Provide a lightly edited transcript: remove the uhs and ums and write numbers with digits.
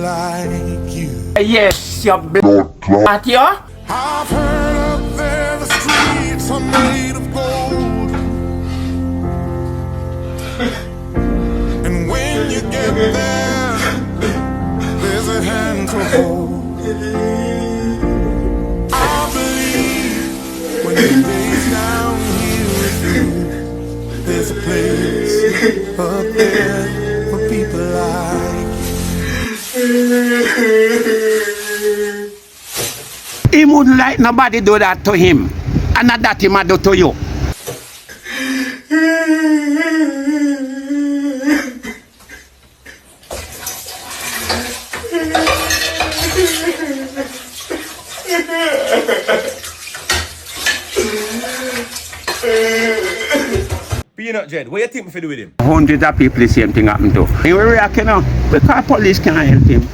like you. Yes, you blood, you? I've heard up there the streets are made of gold. And when you get there, there's a hand to hold. I believe when you lay down here with you, there's a place up there for people like He wouldn't like nobody do that to him. And not that him a do to you. Peanut Jed, what you think we do with him? Hundreds of people the same thing happen to. He will react, you know, because police can't help him.